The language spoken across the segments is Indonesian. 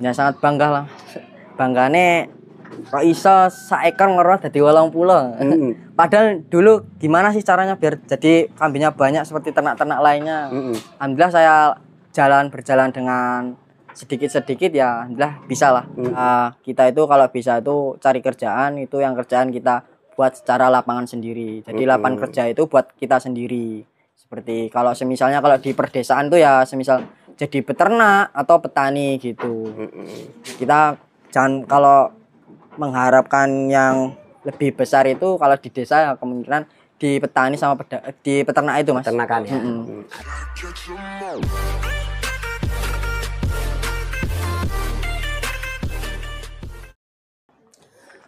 Ya sangat bangga lah. Banggane kok iso saekor ngerot dadi 80. Padahal dulu gimana sih caranya biar jadi kambingnya banyak seperti ternak-ternak lainnya. Alhamdulillah saya berjalan dengan sedikit-sedikit ya alhamdulillah bisa lah. Kita itu kalau bisa itu cari kerjaan itu yang kerjaan kita buat secara lapangan sendiri. Jadi lapangan kerja itu buat kita sendiri. Seperti kalau semisalnya kalau di perdesaan tuh ya semisal jadi peternak atau petani gitu. Kita jangan kalau mengharapkan yang lebih besar itu kalau di desa ya kemungkinan di petani sama di peternak itu mas. Peternakan ya.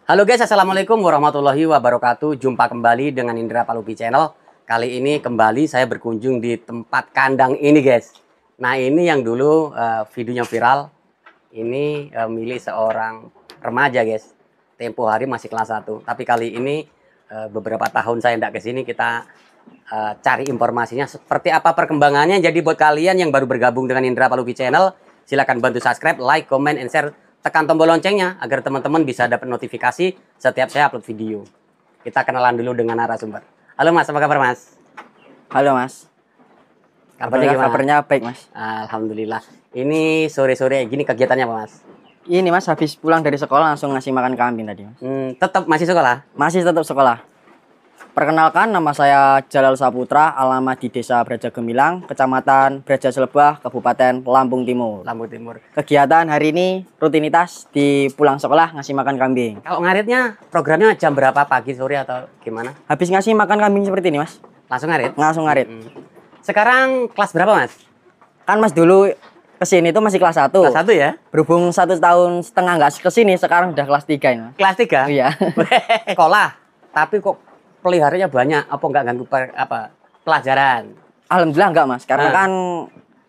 Halo guys, assalamualaikum warahmatullahi wabarakatuh. Jumpa kembali dengan Indra Palupi Channel. Kali ini kembali saya berkunjung di tempat kandang ini guys. Nah ini yang dulu videonya viral. Ini milik seorang remaja guys. Tempo hari masih kelas 1. Tapi kali ini beberapa tahun saya tidak kesini, kita cari informasinya seperti apa perkembangannya. Jadi buat kalian yang baru bergabung dengan Indra Palupi Channel, silahkan bantu subscribe, like, comment, and share. Tekan tombol loncengnya agar teman-teman bisa dapat notifikasi setiap saya upload video. Kita kenalan dulu dengan narasumber. Halo Mas, apa kabar Mas? Halo Mas. Kabarnya gimana? Kabarnya baik Mas. Alhamdulillah. Ini sore-sore gini kegiatannya apa Mas? Ini Mas habis pulang dari sekolah langsung ngasih makan kambing tadi Mas. Tetap masih sekolah? Masih tetap sekolah. Perkenalkan, nama saya Jalal Saputra, alamat di Desa Braja Gemilang, Kecamatan Braja Selebah, Kabupaten Lampung Timur. Lampung Timur. Kegiatan hari ini rutinitas di pulang sekolah ngasih makan kambing. Kalau ngaritnya programnya jam berapa, pagi, sore atau gimana? Habis ngasih makan kambing seperti ini Mas. Langsung ngarit? Langsung ngarit. Sekarang kelas berapa Mas? Kan Mas dulu kesini tuh masih kelas 1. Kelas 1 ya? Berhubung 1,5 tahun nggak kesini, sekarang udah kelas 3 ini Mas. Kelas 3? Iya. Sekolah, tapi kok peliharanya banyak, apa nggak ganggu pelajaran? Alhamdulillah enggak Mas, karena kan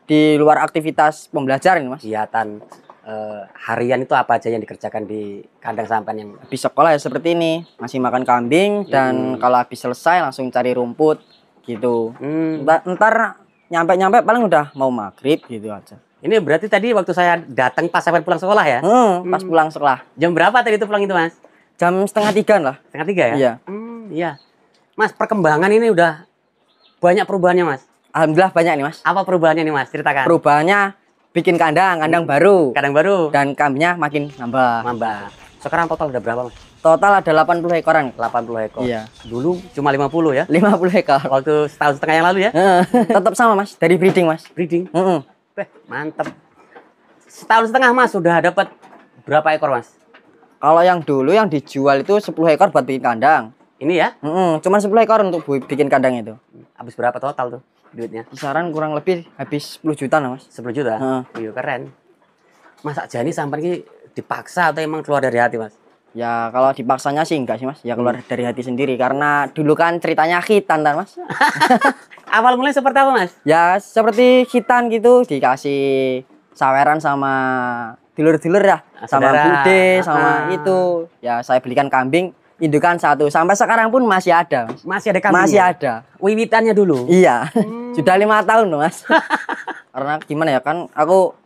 di luar aktivitas pembelajaran Mas. Kegiatan harian itu apa aja yang dikerjakan di kandang sampan yang Habis sekolah ya seperti ini, ngasih makan kambing dan kalau habis selesai langsung cari rumput gitu. Ntar nyampe paling udah mau maghrib gitu aja. Ini berarti tadi waktu saya datang pas sampai pulang sekolah ya? Pas pulang sekolah. Jam berapa tadi itu pulang itu Mas? Jam 2:30 lah. 2:30 ya? Iya. Iya. Mas, perkembangan ini udah banyak perubahannya Mas? Alhamdulillah banyak nih Mas. Apa perubahannya nih Mas? Ceritakan. Perubahannya bikin kandang baru. Kandang baru. Dan kambingnya makin nambah. Sekarang total udah berapa Mas? Total ada 80 ekoran. 80 ekor. Iya. Dulu cuma 50 ya? 50 ekor. Waktu setahun setengah yang lalu ya? Tetap sama Mas, dari breeding Mas. Breeding? Mantep. Setahun setengah Mas sudah dapat berapa ekor Mas? Kalau yang dulu yang dijual itu 10 ekor buat bikin kandang. Ini ya? Cuman 10 ekor untuk bikin kandang itu. Habis berapa total tuh duitnya? Kisaran kurang lebih habis 10 juta lah Mas. 10 juta? Iya keren. Mas Jani sampai ini dipaksa atau emang keluar dari hati Mas? Ya kalau dipaksanya sih enggak sih Mas. Ya keluar dari hati sendiri. Karena dulu kan ceritanya khitan kan Mas. Awal mulai seperti apa Mas? Ya seperti khitan gitu. Dikasih saweran sama dulur-dulur ya. Sama bude, sama itu. Ya saya belikan kambing. Indukan 1. Sampai sekarang pun masih ada Mas. Masih ada kambing? Masih ada. Wiwitannya dulu? Iya. Sudah 5 tahun loh Mas. Karena gimana ya kan aku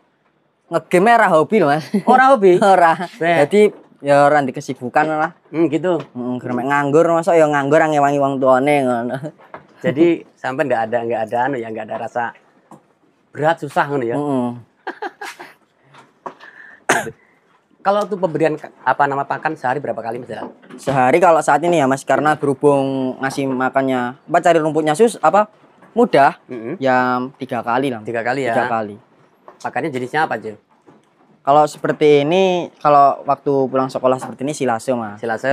ngegame ora hobi loh Mas. Ora hobi? Ora. Jadi ya orang di kesibukan lah. Gitu. Germek nganggur masa ya nganggur ngewangi wong tuane ngono. Jadi sampai nggak ada rasa berat susah ngono ya. Kalau tuh pemberian pakan sehari berapa kali Mas? Sehari kalau saat ini ya Mas, karena berhubung ngasih makannya cari rumputnya mudah. Ya 3 kali lah. 3 kali ya. 3 kali. Pakannya jenisnya apa aja? Kalau seperti ini, kalau waktu pulang sekolah seperti ini silase Mas. Silase.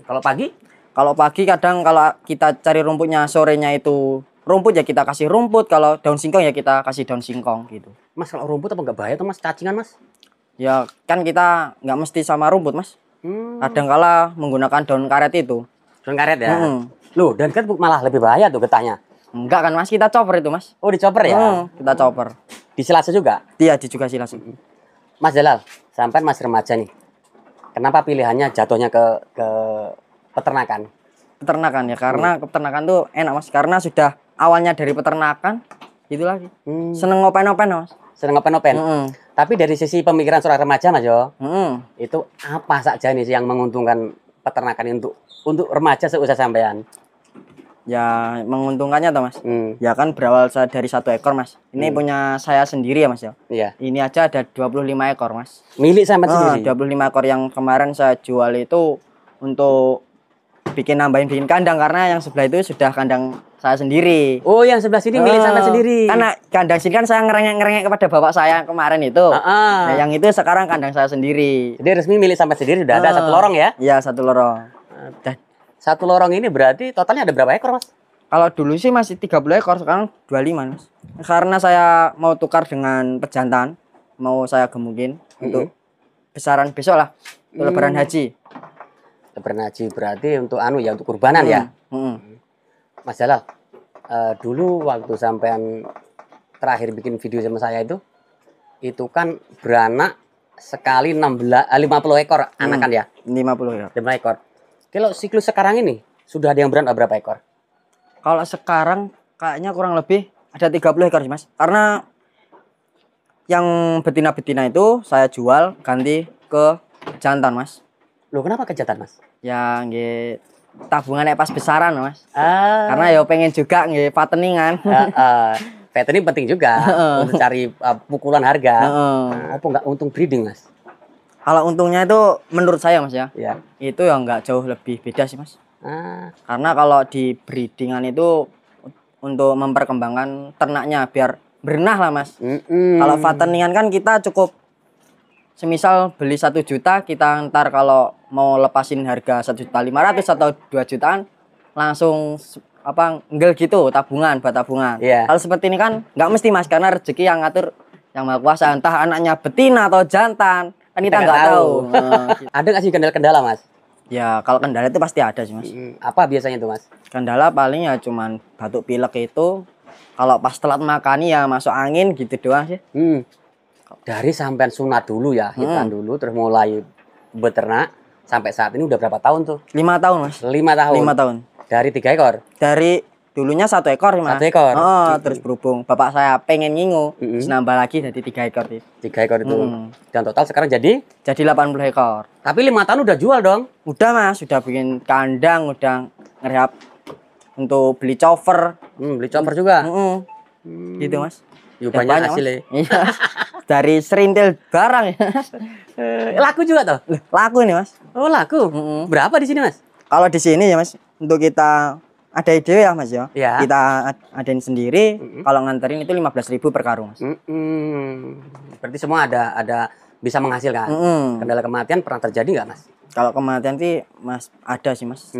Kalau pagi? Kalau pagi kadang kalau kita cari rumputnya sorenya itu rumput ya kita kasih rumput, kalau daun singkong ya kita kasih daun singkong gitu. Mas kalau rumput apa nggak bahaya tuh Mas, cacingan Mas? Ya kan kita nggak mesti sama rumput Mas. Kadang kala menggunakan daun karet itu. Daun karet ya? Loh, dan kan malah lebih bahaya tuh getahnya. Enggak kan Mas, kita chopper itu Mas. Oh dicoper ya? Kita chopper. Di silase juga? Iya, juga silase. Mas Jalal, sampai Mas remaja nih. Kenapa pilihannya jatuhnya ke peternakan? Peternakan ya, karena peternakan tuh enak Mas. Karena sudah awalnya dari peternakan, gitu lagi. Seneng ngopen-ngopen Mas. Sering open-open. Tapi dari sisi pemikiran seorang remaja Mas Yo, itu apa saja nih yang menguntungkan peternakan ini untuk remaja seusia sampean? Ya menguntungkannya toh Mas. Ya kan berawal dari 1 ekor Mas. Ini punya saya sendiri ya Mas ya. Iya. Ini aja ada 25 ekor Mas. Milik sampean sendiri. 25 ekor yang kemarin saya jual itu untuk bikin kandang karena yang sebelah itu sudah kandang saya sendiri. Oh, yang sebelah sini milik sampean sendiri. Karena kandang sini kan saya ngerengek kepada bapak saya kemarin itu. Nah, yang itu sekarang kandang saya sendiri. Jadi resmi milik sampean sendiri sudah ada 1 lorong ya? Iya, 1 lorong. 1 lorong ini berarti totalnya ada berapa ekor Mas? Kalau dulu sih masih 30 ekor, sekarang 25 Mas. Karena saya mau tukar dengan pejantan, mau saya gemukin untuk besaran besok lah, untuk lebaran haji. Lebaran haji berarti untuk untuk kurbanan ya? Mas Jalal, dulu waktu sampean terakhir bikin video sama saya itu kan beranak sekali 50 ekor anakan ya? 50 ya. 5 ekor. Kalau siklus sekarang ini sudah ada yang beranak berapa ekor? Kalau sekarang kayaknya kurang lebih ada 30 ekor sih Mas. Karena yang betina-betina itu saya jual ganti ke jantan Mas. Loh, kenapa ke jantan Mas? Ya nggih tabungannya pas besaran Mas. Karena ya pengen juga nggih pateningan. Fattening penting juga untuk cari pukulan harga. Apa enggak untung breeding Mas? Kalau untungnya itu menurut saya Mas ya. Ya. Itu ya nggak jauh lebih beda sih Mas. Karena kalau di breedingan itu untuk memperkembangkan ternaknya biar berenah lah Mas. Kalau fatteningan kan kita cukup semisal beli 1 juta, kita ntar kalau mau lepasin harga 1.500.000 atau 2 jutaan langsung enggel gitu tabungan buat tabungan. Kalau seperti ini kan nggak mesti Mas, karena rezeki yang ngatur yang Maha Kuasa, entah anaknya betina atau jantan kan kita nggak tahu. Ada nggak sih kendala-kendala Mas? Ya kalau kendala itu pasti ada sih Mas. Apa biasanya tuh Mas? Kendala paling ya cuman batuk pilek itu, kalau pas telat makan ya masuk angin gitu doang sih. Dari sampean sunat dulu ya, hitan dulu terus mulai beternak sampai saat ini udah berapa tahun tuh? 5 tahun Mas. 5 tahun. 5 tahun. Dari 3 ekor. Dari dulunya 1 ekor Mas. 1 ekor. Terus berhubung bapak saya pengen ngingu, terus nambah lagi jadi 3 ekor sih. 3 ekor itu. Dan total sekarang jadi 80 ekor. Tapi 5 tahun udah jual dong? Udah Mas, sudah bikin kandang, udah ngerehab untuk beli cover. Beli cover juga. Gitu Mas. Yuk banyak hasilnya. Iya. Dari serintil barang ya. Laku juga toh? Laku nih Mas. Oh laku. Berapa di sini Mas? Kalau di sini ya Mas, untuk kita ada ide ya Mas ya. Kita adain sendiri. Kalau nganterin itu 15.000 per karung Mas. Berarti semua ada bisa menghasilkan. Kendala kematian pernah terjadi nggak Mas? Kalau kematian sih Mas ada sih Mas.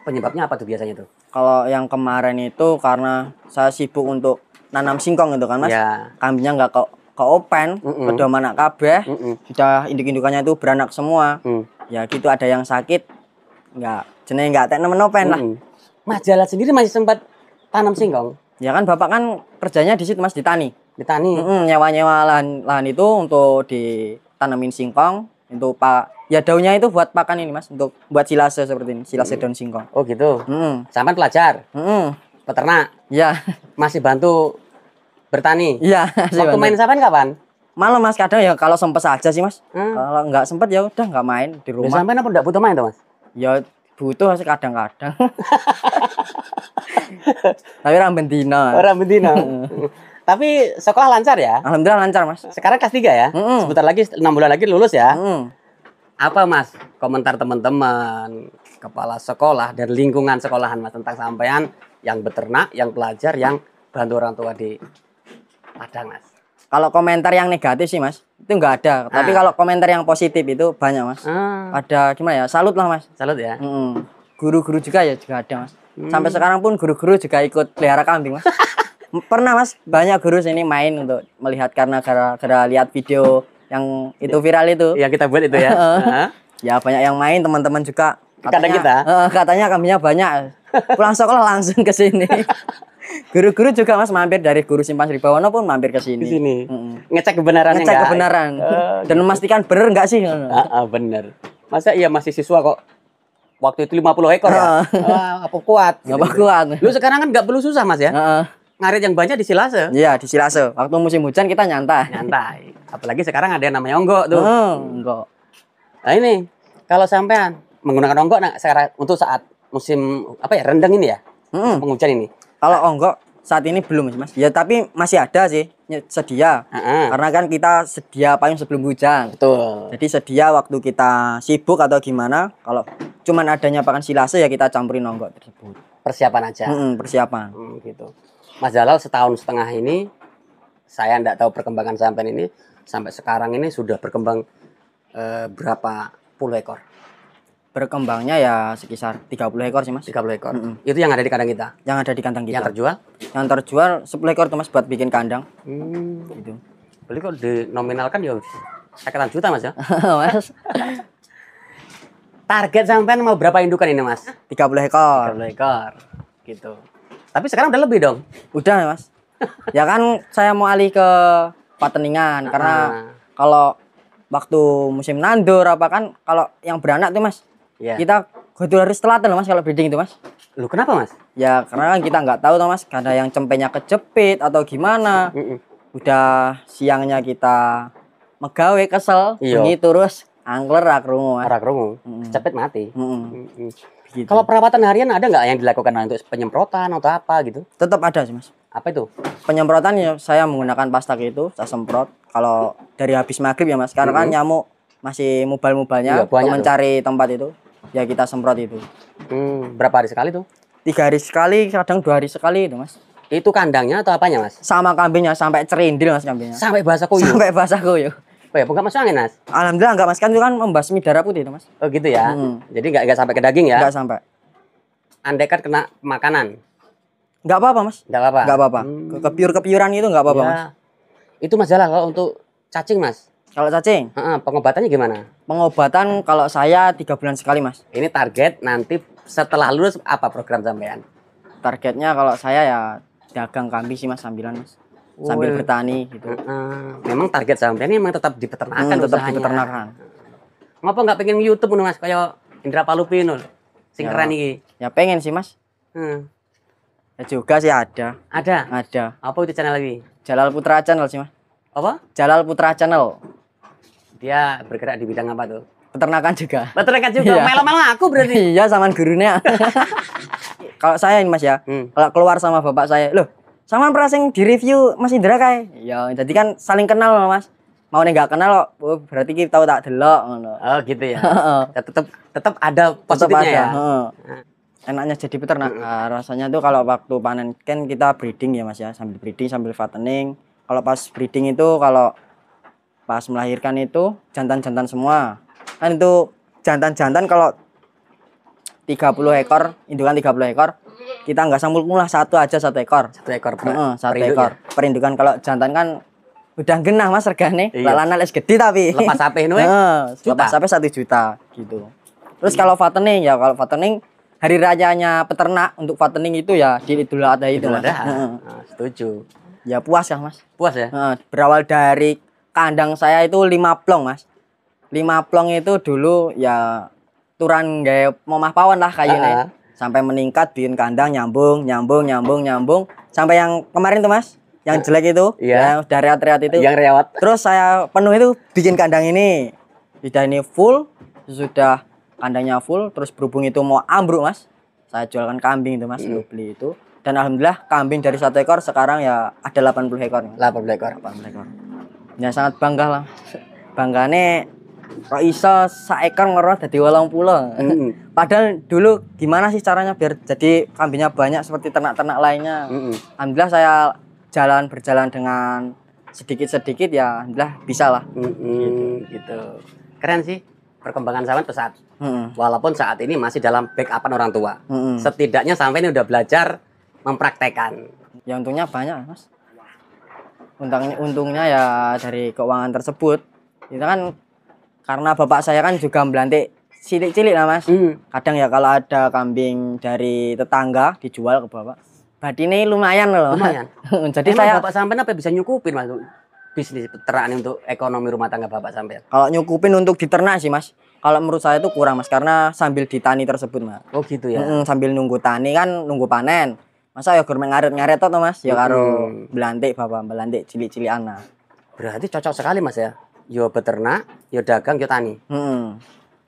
Penyebabnya apa tuh biasanya tuh? Kalau yang kemarin itu karena saya sibuk untuk nanam singkong itu kan Mas. Kambingnya nggak ke open, pedoman anak kabeh, sudah induk-indukannya itu beranak semua. Ya gitu, ada yang sakit, jenenge nggak temen open lah. Mas Jalal sendiri masih sempat tanam singkong? Ya kan bapak kan kerjanya di situ Mas, di tani. Di tani? Nyewa-nyewa lahan itu untuk ditanamin singkong, untuk ya daunnya itu buat pakan ini Mas, untuk buat silase seperti ini, silase daun singkong. Oh gitu. Sampai pelajar? Peternak? Iya. Masih bantu bertani? Iya. Waktu main sampean kapan? Malam Mas, kadang ya kalau sempet saja sih Mas. Kalau nggak sempet ya udah nggak main di rumah. Sampean apa nggak butuh main tuh Mas? Ya butuh sih kadang-kadang. Tapi orang betina. Orang betina. Tapi sekolah lancar ya? Alhamdulillah lancar Mas. Sekarang kelas 3 ya? Sebentar lagi 6 bulan lagi lulus ya? Apa Mas komentar teman-teman, kepala sekolah dan lingkungan sekolahan Mas tentang sampean yang beternak, yang pelajar, yang bantu orang tua di Padang Mas? Kalau komentar yang negatif sih Mas, itu nggak ada. Tapi kalau komentar yang positif itu banyak Mas. Ada gimana ya, salut lah Mas. Salut ya. Guru-guru juga ada Mas. Sampai sekarang pun guru-guru juga ikut pelihara kambing Mas. Pernah Mas, banyak guru sini main untuk melihat karena gara-gara lihat video yang itu viral itu. Yang kita buat itu ya. Ya banyak yang main, teman-teman juga. Kadang kita. Katanya kambingnya banyak. Pulang sekolah langsung ke sini. Guru-guru juga Mas mampir, dari guru Simpan Sribawono pun mampir ke sini. Di sini. Ngecek kebenarannya. Ngecek kebenaran. Dan memastikan bener nggak sih? Bener. Masa iya masih siswa kok. Waktu itu 50 ekor ya? Apa kuat? Apa kuat? Lu sekarang kan nggak perlu susah Mas ya? ngarit yang banyak di Silase. Iya, di Silase. Waktu musim hujan kita nyantai. Nyantai. Apalagi sekarang ada yang namanya onggok tuh. Enggak. Nah ini, kalau sampean menggunakan onggok nah, sekarang untuk saat musim apa ya rendang ini ya, penghujan ini. Kalau onggok saat ini belum Mas. Ya tapi masih ada sih sedia. Karena kan kita sedia payung sebelum hujan. Betul. Jadi sedia waktu kita sibuk atau gimana, kalau cuman adanya pakan Silase ya kita campurin onggok tersebut. Persiapan aja. Persiapan. Gitu. Mas Jalal setahun setengah ini, saya enggak tahu perkembangan sampean ini sampai sekarang ini sudah berkembang berapa puluh ekor? Berkembangnya ya sekitar 30 ekor sih Mas. 30 ekor. Itu yang ada di kandang kita. Yang ada di kandang kita. Yang terjual? Yang terjual 10 ekor tuh Mas buat bikin kandang. Gitu. Beli kok dinominalkan ya 50 juta Mas ya. Mas. Target sampean mau berapa indukan ini Mas? 30 ekor. 30 ekor. Gitu. Tapi sekarang udah lebih dong. Udah Mas. Ya kan saya mau alih ke pateningan karena kalau waktu musim nandur apa kan kalau yang beranak tuh Mas. Kita harus telaten Mas kalau breeding itu Mas. Lu kenapa Mas? Ya karena kan kita nggak tahu tuh Mas, ada yang cempenya kejepit atau gimana. Udah siangnya kita megawe kesel, bunyi terus angler rakrungu Mas. Rakrungu, kecepit mati. Gitu. Kalau perawatan harian ada nggak yang dilakukan untuk penyemprotan atau apa gitu? Tetap ada sih Mas. Apa itu? Penyemprotan ya saya menggunakan pastak itu, saya semprot. Kalau dari habis maghrib ya Mas, karena kan nyamuk masih mubal-mubalnya mencari tempat itu. Ya kita semprot itu. Berapa hari sekali tuh? 3 hari sekali, kadang 2 hari sekali itu Mas. Itu kandangnya atau apanya Mas? Sama kambingnya sampai cerindil Mas kambingnya. Sampai basah kuyup. Sampai basah kuyup. Oh ya, bukan masuk angin Mas? Alhamdulillah enggak Mas, kan itu kan membasmi darah putih itu Mas. Oh gitu ya. Jadi enggak sampai ke daging ya? Enggak sampai. Andaikan kena makanan. Enggak apa-apa Mas. Enggak apa-apa. Enggak apa-apa. Kepiur-kepiuran itu enggak apa-apa Mas. Itu masalah kalau untuk cacing Mas. Kalau cacing? Pengobatannya gimana? Pengobatan kalau saya 3 bulan sekali Mas. Ini target nanti setelah lulus apa program sampean? Targetnya kalau saya ya dagang kambing sih Mas, sambilan Mas. Sambil bertani gitu. Memang target sampean ini memang tetap di peternakan, tetap di peternakan. Ngapa nggak pengen YouTube nih Mas kayak Indra Palupino sing keren iki? Ya pengen sih Mas. Ya juga sih ada. Ada? Ada. Apa itu channel lagi? Jalal Putra Channel sih Mas. Apa? Jalal Putra Channel. Dia bergerak di bidang apa tuh? Peternakan juga. Peternakan juga. Melo-melo aku berarti. Iya, sama gurunya. Kalau saya ini Mas ya, kalau keluar sama bapak saya, loh, sama pernah sing di review Mas Indra kae. Ya, jadi kan saling kenal loh Mas. Mau nih nggak kenal kok, berarti kita tahu tak delok ngono. Oh, gitu ya. tetap ada positifnya ya. Enaknya jadi peternak. Rasanya tuh kalau waktu panen kan kita breeding ya Mas ya, sambil breeding sambil fattening. Kalau pas breeding itu kalau pas melahirkan itu jantan-jantan semua. Kan itu jantan-jantan kalau 30 ekor, indukan 30 ekor, kita nggak sambul mulah satu aja 1 ekor. 1 ekor. Satu ekor. Perindukan kalau jantan kan udah genah Mas regane. Iya. Lanang wis gede tapi. Lepas sapi nu lepas sapi 1 juta gitu. Terus kalau fattening ya, kalau fattening hari rayanya peternak untuk fattening itu ya di Idul Adha itu Mas. Setuju. Ya puas ya Mas. Puas ya? Berawal dari kandang saya itu 5 plong Mas. 5 plong itu dulu ya turan gaya momah pawon lah kayaknya. Sampai meningkat bikin kandang nyambung sampai yang kemarin tuh Mas, yang jelek itu, yang udah reot-reot itu. Yang reot. Terus saya penuh itu bikin kandang ini. Sudah ini full, sudah kandangnya full, terus berhubung itu mau ambruk Mas. Saya jualkan kambing itu Mas, beli itu. Dan alhamdulillah kambing dari 1 ekor sekarang ya ada 80 ekor. 80 ekor. 80 ekor. Ya sangat bangga lah. Banggane kok iso saekor ngeroh dadi 80. Padahal dulu gimana sih caranya biar jadi kambingnya banyak seperti ternak-ternak lainnya. Alhamdulillah saya berjalan dengan sedikit-sedikit ya alhamdulillah bisa lah. Gitu. Keren sih perkembangan sampean pesat. Walaupun saat ini masih dalam backupan orang tua. Setidaknya sampai ini udah belajar mempraktekkan. Ya untungnya banyak Mas. Untungnya ya dari keuangan tersebut. Itu kan karena bapak saya kan juga melantik cilik-cilik lah Mas. Kadang ya kalau ada kambing dari tetangga dijual ke bapak. Berarti ini lumayan loh. Lumayan. Jadi saya bapak sampean apa bisa nyukupin Mas bisnis peternakan untuk ekonomi rumah tangga bapak sampean? Kalau nyukupin untuk diternak sih Mas. Kalau menurut saya itu kurang Mas karena sambil ditani tersebut Mas. Oh gitu ya. Sambil nunggu tani kan nunggu panen. Masa ya gur ngaret-ngaret to Mas, ya karo belantik bapak belantik cilik-cilik anak. Berarti cocok sekali Mas ya. Yo beternak, yo dagang, yo tani.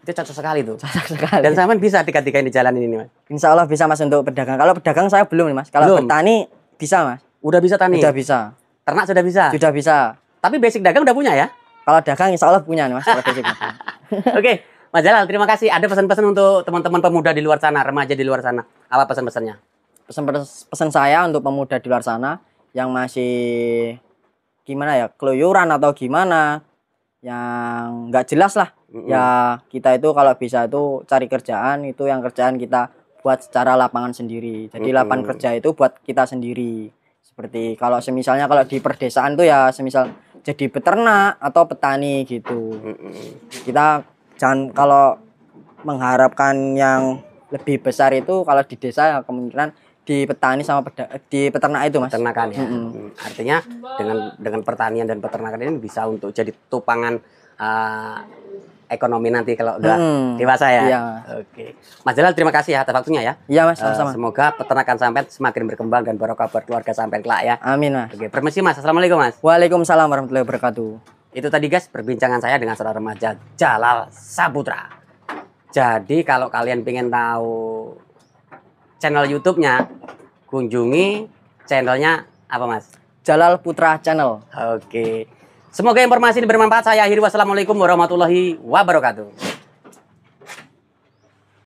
Itu cocok sekali tuh. Cocok sekali. Dan sampean bisa tiga-tiga di jalan ini Mas. Insya Allah bisa Mas untuk pedagang. Kalau pedagang saya belum nih Mas. Kalau Belum. bertani bisa Mas. Udah bisa tani. Sudah bisa. Ternak sudah bisa. Sudah bisa. Tapi basic dagang udah punya ya. Kalau dagang insya Allah punya nih Mas. Kalau basic. Oke, Mas Jalal, terima kasih. Ada pesan-pesan untuk teman-teman pemuda di luar sana, remaja di luar sana. Apa pesan-pesannya? Pesan saya untuk pemuda di luar sana yang masih gimana ya, keluyuran atau gimana, yang nggak jelas lah. Ya kita itu kalau bisa itu cari kerjaan, itu yang kerjaan kita buat secara lapangan sendiri. Jadi lapangan kerja itu buat kita sendiri. Seperti kalau semisalnya kalau di perdesaan tuh ya semisal jadi peternak atau petani gitu. Kita jangan kalau mengharapkan yang lebih besar itu kalau di desa ya kemungkinan di petani sama di peternak itu Mas. Peternakan ya. Artinya dengan pertanian dan peternakan ini bisa untuk jadi tupangan ekonomi nanti kalau udah dewasa ya. Iya. Oke. Mas Jalal, terima kasih ya atas waktunya ya. Iya Mas, sama-sama. Semoga peternakan sampai semakin berkembang dan barokah buat keluarga sampai kelak ya. Amin Mas. Oke, permisi Mas. Assalamualaikum Mas. Waalaikumsalam warahmatullahi wabarakatuh. Itu tadi guys perbincangan saya dengan saudara remaja Jalal Saputra. Jadi kalau kalian pengen tahu channel YouTube-nya, kunjungi channelnya apa Mas? Jalal Putra Channel. Oke. Semoga informasi ini bermanfaat. Saya akhiri. Wassalamualaikum warahmatullahi wabarakatuh.